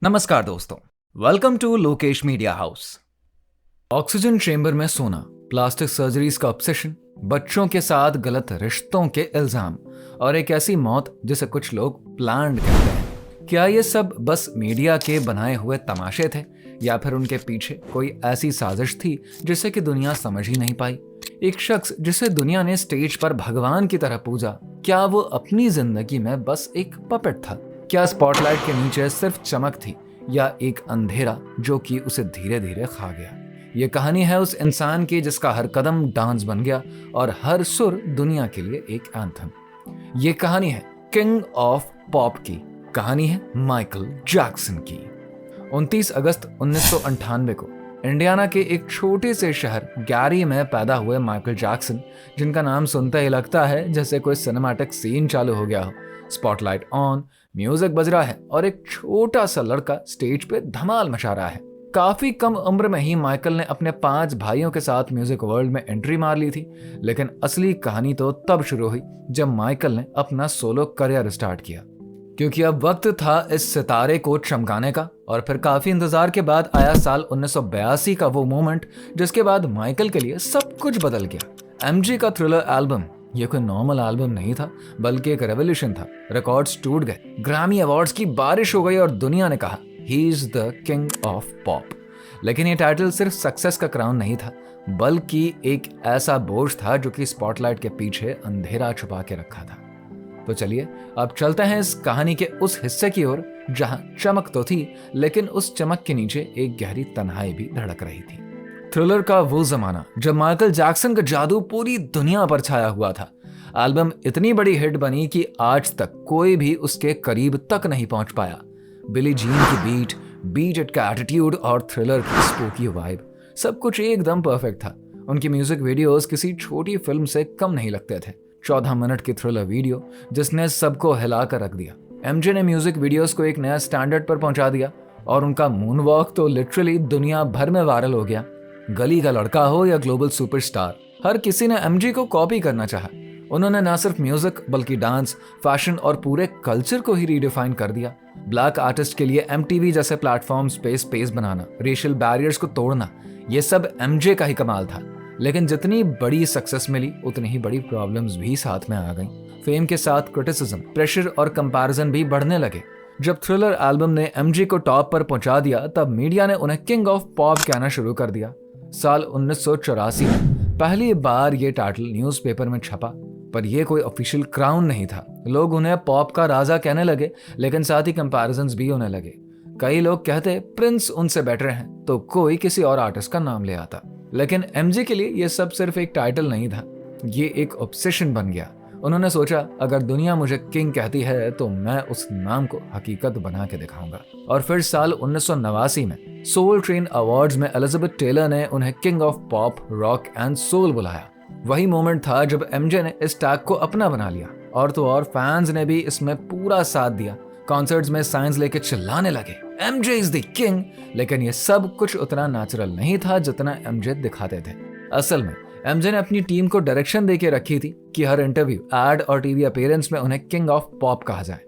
नमस्कार दोस्तों, welcome to Lokesh media house. Oxygen chamber में सोना, प्लास्टिक सर्जरीज का ऑब्सेशन, बच्चों के साथ गलत रिश्तों के इल्जाम और एक ऐसी मौत जिसे कुछ लोग प्लान्ड कहते हैं। क्या ये सब बस मीडिया के बनाए हुए तमाशे थे या फिर उनके पीछे कोई ऐसी साजिश थी जिसे कि दुनिया समझ ही नहीं पाई? एक शख्स जिसे दुनिया ने स्टेज पर भगवान की तरह पूजा, क्या वो अपनी जिंदगी में बस एक पपेट था? क्या स्पॉटलाइट के नीचे सिर्फ चमक थी या एक अंधेरा जो कि उसे धीरे धीरे खा गया? ये कहानी है उस इंसान की जिसका हर कदम डांस बन गया और हर सुर दुनिया के लिए एक एंथम। ये कहानी है किंग ऑफ पॉप की, कहानी है माइकल जैक्सन की। 29 अगस्त 1998 को इंडियाना के एक छोटे से शहर गैरी में पैदा हुए माइकल जैक्सन, जिनका नाम सुनते ही लगता है जैसे कोई सिनेमैटिक सीन चालू हो गया हो। स्पॉटलाइट ऑन, म्यूजिक बज रहा है और एक छोटा सा लड़का स्टेज पे धमाल मचा रहा है। काफी कम उम्र में ही माइकल ने अपने 5 भाइयों के साथ म्यूजिक वर्ल्ड में एंट्री मार ली थी, लेकिन असली कहानी तो तब शुरू हुई जब माइकल ने अपना सोलो करियर स्टार्ट किया, क्योंकि अब वक्त था इस सितारे को चमकाने का। और फिर काफी इंतजार के बाद आया साल 1982 का वो मोमेंट जिसके बाद माइकल के लिए सब कुछ बदल गया। एमजी का थ्रिलर एल्बम, ये कोई नॉर्मल एल्बम नहीं था बल्कि एक रेवोल्यूशन था। रिकॉर्ड्स टूट गए, ग्रैमी अवार्ड्स की बारिश हो गई और दुनिया ने कहा he is the king of pop. लेकिन ये टाइटल सिर्फ सक्सेस का क्राउन नहीं था, बल्कि एक ऐसा बोझ था जो कि स्पॉटलाइट के पीछे अंधेरा छुपा के रखा था। तो चलिए अब चलते हैं इस कहानी के उस हिस्से की ओर जहां चमक तो थी, लेकिन उस चमक के नीचे एक गहरी तन्हाई भी धड़क रही थी। थ्रिलर का वो जमाना जब माइकल जैक्सन का जादू पूरी दुनिया पर छाया हुआ था। एल्बम इतनी बड़ी हिट बनी कि आज तक कोई भी उसके करीब तक नहीं पहुंच पाया। बिली जीन की बीट इट का एटीट्यूड और थ्रिलर की स्पूकी वाइब, सब कुछ एकदम परफेक्ट था। उनकी म्यूजिक वीडियोस किसी छोटी फिल्म से कम नहीं लगते थे। 14 मिनट की थ्रिलर वीडियो जिसने सबको हिला कर रख दिया। एमजे ने म्यूजिक वीडियोस को एक नया स्टैंडर्ड पर पहुंचा दिया और उनका मून वॉक तो लिटरली दुनिया भर में वायरल हो गया। गली का लड़का हो या ग्लोबल सुपरस्टार, हर किसी ने एमजी को कॉपी करना चाहा। उन्होंने न सिर्फ म्यूजिक बल्कि डांस, फैशन और पूरे कल्चर को ही रीडिफाइन कर दिया। ब्लैक आर्टिस्ट के लिए एमटीवी जैसे प्लेटफॉर्म्स पे स्पेस बनाना, रेशियल बैरियर्स को तोड़ना, ये सब एमजे का ही कमाल था। लेकिन जितनी बड़ी सक्सेस मिली उतनी ही बड़ी प्रॉब्लम्स भी साथ में आ गई। फेम के साथ क्रिटिसिज्म, प्रेशर और कंपैरिजन भी बढ़ने लगे। जब थ्रिलर एल्बम ने एमजी को टॉप पर पहुंचा दिया, तब मीडिया ने उन्हें किंग ऑफ पॉप कहना शुरू कर दिया। साल 1984 में पहली बार ये टाइटल न्यूज़पेपर में छपा, पर यह कोई ऑफिशियल क्राउन नहीं था। लोग उन्हें पॉप का राजा कहने लगे, लेकिन साथ ही कंपैरिजंस भी होने लगे। कई लोग कहते प्रिंस उनसे बेटर हैं, तो कोई किसी और आर्टिस्ट का नाम ले आता। लेकिन एमजी के लिए यह सब सिर्फ एक टाइटल नहीं था, ये एक ऑब्सेशन बन गया। उन्होंने सोचा अगर दुनिया मुझे किंग कहती है तो मैं उस नाम को हकीकत बना के दिखाऊंगा। और फिर साल 1989 में सोल ट्रेन अवार्ड्स में एलिजाबेथ टेलर ने उन्हें king of pop, rock and soul बुलाया। वही मोमेंट था जब एमजे ने इस टैग को अपना बना लिया। और तो और फैंस ने भी इसमें पूरा साथ दिया। कॉन्सर्ट्स में साइंस लेके चिल्लाने लगे एमजे इज द किंग। लेकिन ये सब कुछ उतना नेचुरल नहीं था जितना एमजे दिखाते थे। असल में एमजे ने अपनी टीम को डायरेक्शन देके रखी थी कि हर इंटरव्यू, एड और टीवी अपीयरेंस में उन्हें किंग ऑफ पॉप कहा जाए।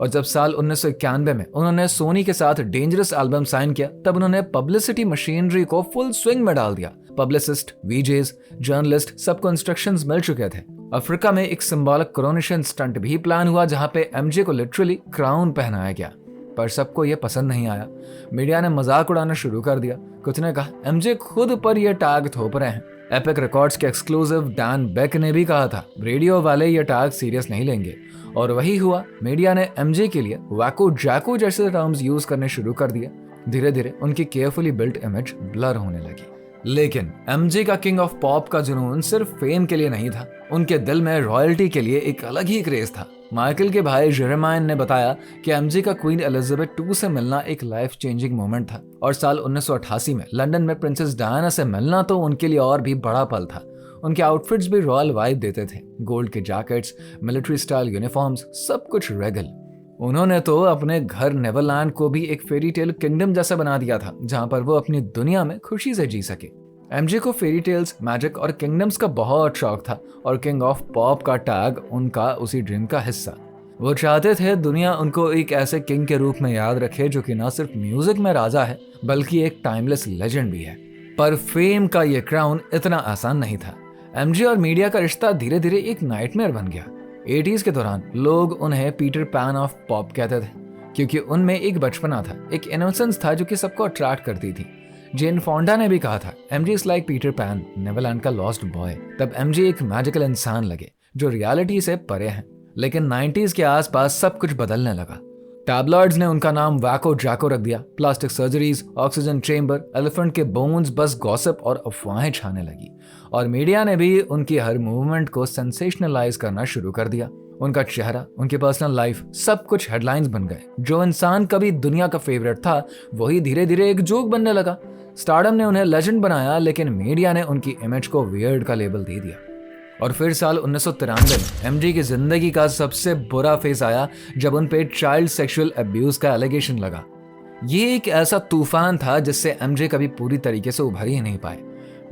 और जब साल 1991 में उन्होंने सोनी के साथ डेंजरस एल्बम साइन किया, तब उन्होंने पब्लिसिटी मशीनरी को फुल स्विंग में डाल दिया। पब्लिसिस्ट, वीजेस, जर्नलिस्ट, सबको इंस्ट्रक्शंस मिल चुके थे। अफ्रीका में एक सिंबॉलिक कोरोनेशन स्टंट भी प्लान हुआ जहां पे एमजे को लिटरली क्राउन पहनाया गया, पर सबको यह पसंद नहीं आया। मीडिया ने मजाक उड़ाना शुरू कर दिया। कुछ ने कहा एमजे खुद पर यह टैग थोप रहे हैं। एपिक रिकॉर्ड्स के एक्सक्लूसिव डैन बेक ने भी कहा था रेडियो वाले ये टैग सीरियस नहीं लेंगे। और वही हुआ। मीडिया ने एमजे के लिए वैको जैको जैसे टर्म्स यूज करने शुरू कर दिए। धीरे धीरे उनकी केयरफुली बिल्ट इमेज ब्लर होने लगी। लेकिन एमजे का किंग ऑफ पॉप का जुनून सिर्फ फेम के लिए नहीं था, उनके दिल में रॉयल्टी के लिए एक अलग ही क्रेज था। माइकल के भाई जेरेमाइन ने बताया कि एमजे का क्वीन एलिजाबेथ II से मिलना एक लाइफ चेंजिंग मोमेंट था। और साल 1988 में लंदन में प्रिंसेस डायना से मिलना तो उनके लिए और भी बड़ा पल था। उनके आउटफिट्स भी रॉयल वाइब देते थे। गोल्ड के जैकेट्स, मिलिट्री स्टाइल यूनिफॉर्म्स, सब कुछ रेगल। उन्होंने तो अपने घर नेवरलैंड को भी एक फेरी टेल किंगडम जैसा बना दिया था, जहां पर वो अपनी दुनिया में खुशी से जी सके। एमजे को फेरी टेल्स, मैजिक और किंगडम्स का बहुत शौक था और किंग ऑफ पॉप का टैग उनका उसी ड्रीम का हिस्सा। वो चाहते थे दुनिया उनको एक ऐसे किंग के रूप में याद रखे जो कि न सिर्फ म्यूजिक में राजा है बल्कि एक टाइमलेस लेजेंड भी है। पर फेम का ये क्राउन इतना आसान नहीं था। एमजे और मीडिया का रिश्ता धीरे धीरे एक नाइटमेयर बन गया। 80s के दौरान लोग उन्हें पीटर पैन ऑफ पॉप कहते थे क्योंकि उनमें एक बचपना था, एक इनोसेंस था जो कि सबको अट्रैक्ट करती थी। जेन फोंडा ने भी कहा था, MJ is like Peter pan, Neverland का लॉस्ट बॉय। तब एमजे एक मैजिकल इंसान लगे जो रियलिटी से परे हैं। लेकिन 90s के आसपास सब कुछ बदलने लगा। टैबलॉइड्स ने उनका नाम वैको जैको रख दिया। Plastic surgeries, oxygen chamber, elephant के बोन्स, बस गॉसिप और अफवाहें छाने लगी। और मीडिया ने भी उनकी हर मूवमेंट को सेंसेशनलाइज करना शुरू कर दिया। उनका चेहरा, उनकी पर्सनल लाइफ, सब कुछ हेडलाइंस बन गए। जो इंसान कभी दुनिया का फेवरेट था वही धीरे धीरे एक जोक बनने लगा। स्टारडम ने उन्हें लेजेंड बनाया, लेकिन मीडिया ने उनकी इमेज को वियर्ड का लेबल दे दिया। और फिर साल 1993 में एमजे की जिंदगी का सबसे बुरा फेज आया जब उन पे चाइल्ड सेक्सुअल अब्यूज का एलिगेशन लगा। ये एक ऐसा तूफान था जिससे एमजे कभी पूरी तरीके से उभर ही नहीं पाए।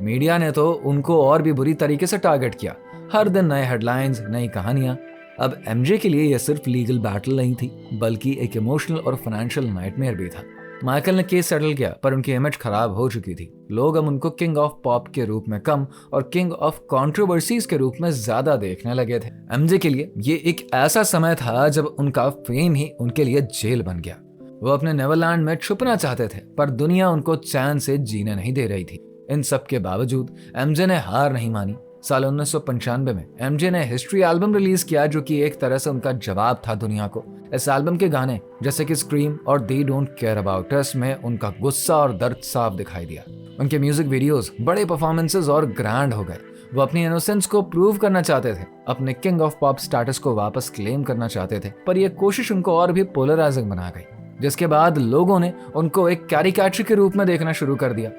मीडिया ने तो उनको और भी बुरी तरीके से टारगेट किया। हर दिन नए हेडलाइंस, नई कहानियां। अब एमजे के लिए यह सिर्फ लीगल बैटल नहीं थी बल्कि एक इमोशनल और फाइनेंशियल नाइटमेयर भी था। माइकल ने केस सेटल किया पर उनकी इमेज खराब हो चुकी थी। लोग अब उनको किंग ऑफ पॉप के रूप में कम और किंग ऑफ कंट्रोवर्सीज के रूप में ज्यादा देखने लगे थे। एमजे के लिए ये एक ऐसा समय था जब उनका फेम ही उनके लिए जेल बन गया। वो अपने नेवरलैंड में छुपना चाहते थे पर दुनिया उनको चैन से जीने नहीं दे रही थी। इन सब के बावजूद एमजे ने हार नहीं मानी। साल 1995 में एमजे ने हिस्ट्री एल्बम रिलीज किया जो कि एक तरह से उनका जवाब था दुनिया को। इस एल्बम के गाने जैसे कि स्क्रीम और they don't care about us में उनका गुस्सा और दर्द साफ दिखाई दिया। उनके म्यूजिक वीडियोस बड़े परफॉर्मेंसेस और ग्रैंड हो गए। वो अपनी इनोसेंस को प्रूव करना चाहते थे, अपने किंग ऑफ पॉप स्टेटस को वापस क्लेम करना चाहते थे। पर यह कोशिश उनको और भी पोलराइजिंग बना गई, जिसके बाद लोगों ने उनको एक कैरिकेचर के रूप में देखना शुरू कर दिया।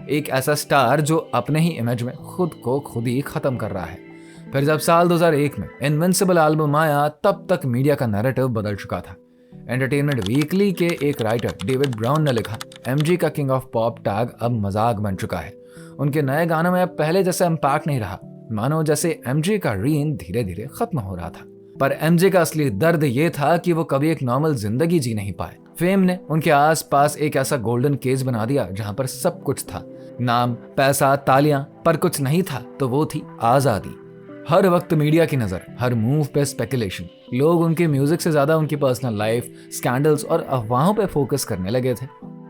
एक ऐसा स्टार जो अपने ही इमेज में खुद को खुद ही खत्म कर रहा है। फिर जब साल 2001 में इनविंसिबल एल्बम आया तब तक मीडिया का नैरेटिव बदल चुका था। एंटरटेनमेंट वीकली के एक राइटर डेविड ब्राउन ने लिखा, एमजे का किंग ऑफ पॉप टैग अब मजाक बन चुका है। उनके नए गानों में अब पहले जैसा इम्पैक्ट नहीं रहा, मानो जैसे एमजे का रीन धीरे धीरे खत्म हो रहा था। पर एमजे का असली दर्द ये था कि वो कभी एक नॉर्मल जिंदगी जी नहीं पाए। फेम ने उनके आसपास एक ऐसा गोल्डन केज बना दिया जहां पर सब कुछ था, नाम, पैसा, तालियां, पर कुछ नहीं था तो वो थी आजादी। हर वक्त मीडिया की नजर, हर मूव पे स्पेकुलेशन। लोग उनके म्यूजिक से ज्यादा उनकी पर्सनल लाइफ, स्कैंडल्स और अफवाहों पे फोकस करने लगे थे।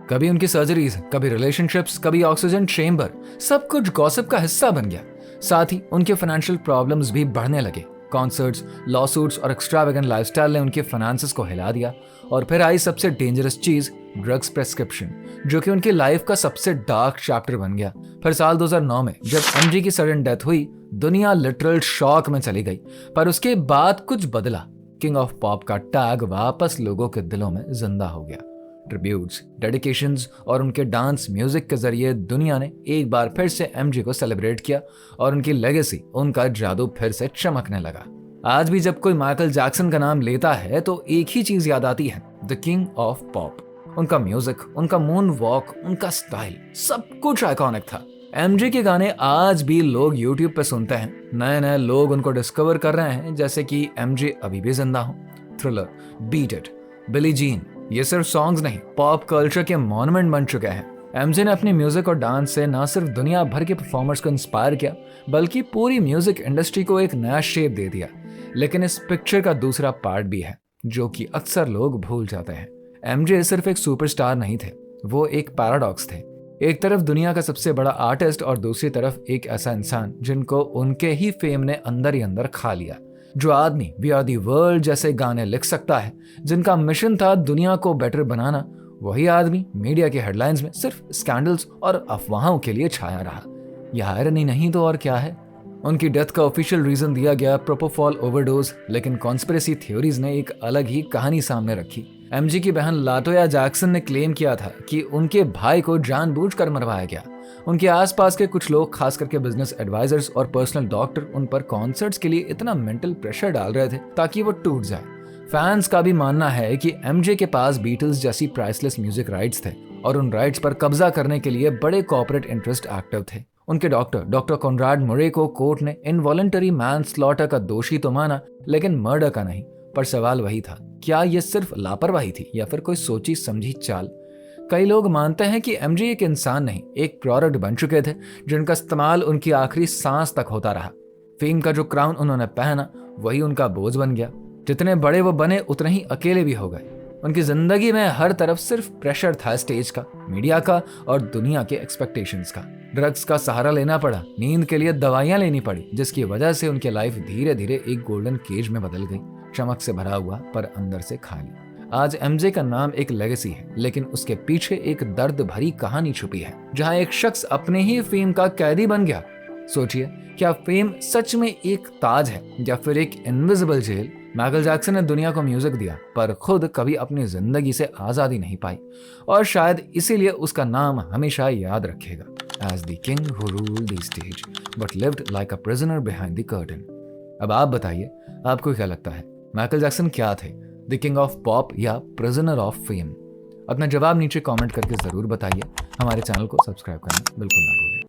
कभी उनकी सर्जरीज, कभी रिलेशनशिप्स, कभी ऑक्सीजन चेंबर, सब कुछ गॉसिप का हिस्सा बन गया। साथ ही उनके फाइनेंशियल प्रॉब्लम्स भी बढ़ने लगे। कॉन्सर्ट्स, लॉसूट्स और एक्स्ट्रावेगेंट लाइफस्टाइल ने उनके फाइनेंसेस को हिला दिया। और फिर आई सबसे डेंजरस चीज, ड्रग्स प्रेस्क्रिप्शन, जो कि उनकी लाइफ का सबसे डार्क चैप्टर बन गया। फिर साल 2009 में जब एमजे की सडन डेथ हुई, दुनिया लिटरल शॉक में चली गई। पर उसके बाद कुछ बदला। किंग ऑफ पॉप का टैग वापस लोगों के दिलों में जिंदा हो गया। ट्रिब्यूट्स, डेडिकेशंस और उनके डांस म्यूजिक के जरिए दुनिया ने एक बार फिर से एमजे को सेलिब्रेट किया और उनकी लेगेसी, उनका जादू फिर से चमकने लगा। आज भी जब कोई माइकल जैक्सन का नाम लेता है तो एक ही चीज याद आती है, द किंग ऑफ पॉप। उनका म्यूजिक, उनका मून वॉक, उनका स्टाइल, सब कुछ आइकॉनिक था। एमजे के गाने आज भी लोग यूट्यूब पे सुनते हैं। नए नए लोग उनको डिस्कवर कर रहे हैं, जैसे कि एमजे अभी भी जिंदा हो, Thriller, Beat It, Billie Jean. ये सिर्फ सॉन्ग्स नहीं, पॉप कल्चर के मॉन्यूमेंट बन चुके हैं। एमजे ने अपनी म्यूजिक और डांस से न सिर्फ दुनिया भर के परफॉर्मर्स को इंस्पायर किया बल्कि पूरी म्यूजिक इंडस्ट्री को एक नया शेप दे दिया। लेकिन इस पिक्चर का दूसरा पार्ट भी है जो कि अक्सर लोग भूल जाते हैं। एमजे सिर्फ एक सुपरस्टार नहीं थे, वो एक पैराडॉक्स थे। एक तरफ दुनिया का सबसे बड़ा आर्टिस्ट और दूसरी तरफ एक ऐसा इंसान जिनको उनके ही फेम ने अंदर ही अंदर खा लिया। जो आदमी वी आर दी वर्ल्ड जैसे गाने लिख सकता है, जिनका मिशन था दुनिया को बेटर बनाना, वही आदमी मीडिया के हेडलाइंस में सिर्फ स्कैंडल्स और अफवाहों के लिए छाया रहा। यह आयरनी नहीं तो और क्या है। उनकी डेथ का ऑफिशियल रीजन दिया गया प्रोपोफॉल ओवरडोज, लेकिन कॉन्स्पिरेसी थ्योरीज ने एक अलग ही कहानी सामने रखी। एमजे की बहन लाटोया जैक्सन ने क्लेम किया था कि उनके भाई को जानबूझकर मरवाया गया। उनके आसपास के कुछ लोग, खास करके बिजनेस एडवाइजर्स और पर्सनल डॉक्टर, उन पर कॉन्सर्ट्स के लिए इतना मेंटल प्रेशर डाल रहे थे ताकि वो टूट जाए। फैंस का भी मानना है कि एमजे के पास बीटल्स जैसी प्राइसलेस म्यूजिक राइट्स थे और उन राइट्स पर कब्जा करने के लिए बड़े कॉर्पोरेट इंटरेस्ट एक्टिव थे। उनके डॉक्टर कॉनराड मुरे को कोर्ट ने इनवॉलंटरी मैनस्लॉटर का दोषी तो माना, लेकिन मर्डर का नहीं। पर सवाल वही था, क्या ये सिर्फ लापरवाही थी या फिर कोई सोची समझी चाल? कई लोग मानते हैं कि एमजे एक इंसान नहीं, एक प्रोडक्ट बन चुके थे जिनका इस्तेमाल उनकी आखिरी सांस तक होता रहा। फेम का जो क्राउन उन्होंने पहना वही उनका बोझ बन गया। जितने बड़े वो बने उतने ही अकेले भी हो गए। उनकी जिंदगी में हर तरफ सिर्फ प्रेशर था, स्टेज का, मीडिया का और दुनिया के एक्सपेक्टेशंस का। ड्रग्स का सहारा लेना पड़ा, नींद के लिए दवाइयां लेनी पड़ी, जिसकी वजह से उनकी लाइफ धीरे धीरे एक गोल्डन केज में बदल गई, चमक से भरा हुआ पर अंदर से खाली। आज एमजे का नाम एक लेगेसी है, लेकिन उसके पीछे एक दर्द भरी कहानी छुपी है, जहां एक शख्स अपने ही फेम का कैदी बन गया। सोचिए, क्या फेम सच में एक ताज है या फिर एक इनविजिबल जेल? माइकल जैक्सन ने दुनिया को म्यूजिक दिया, पर खुद कभी अपनी जिंदगी से आजादी नहीं पाई, और शायद इसीलिए उसका नाम हमेशा याद रखेगा as the king who ruled the stage but lived like a prisoner behind the curtain. अब आप बताइए, आपको क्या लगता है, माइकल जैक्सन क्या थे, द किंग ऑफ पॉप या प्रिजनर ऑफ फेम? अपना जवाब नीचे कमेंट करके जरूर बताइए। हमारे चैनल को सब्सक्राइब करना बिल्कुल ना भूलें।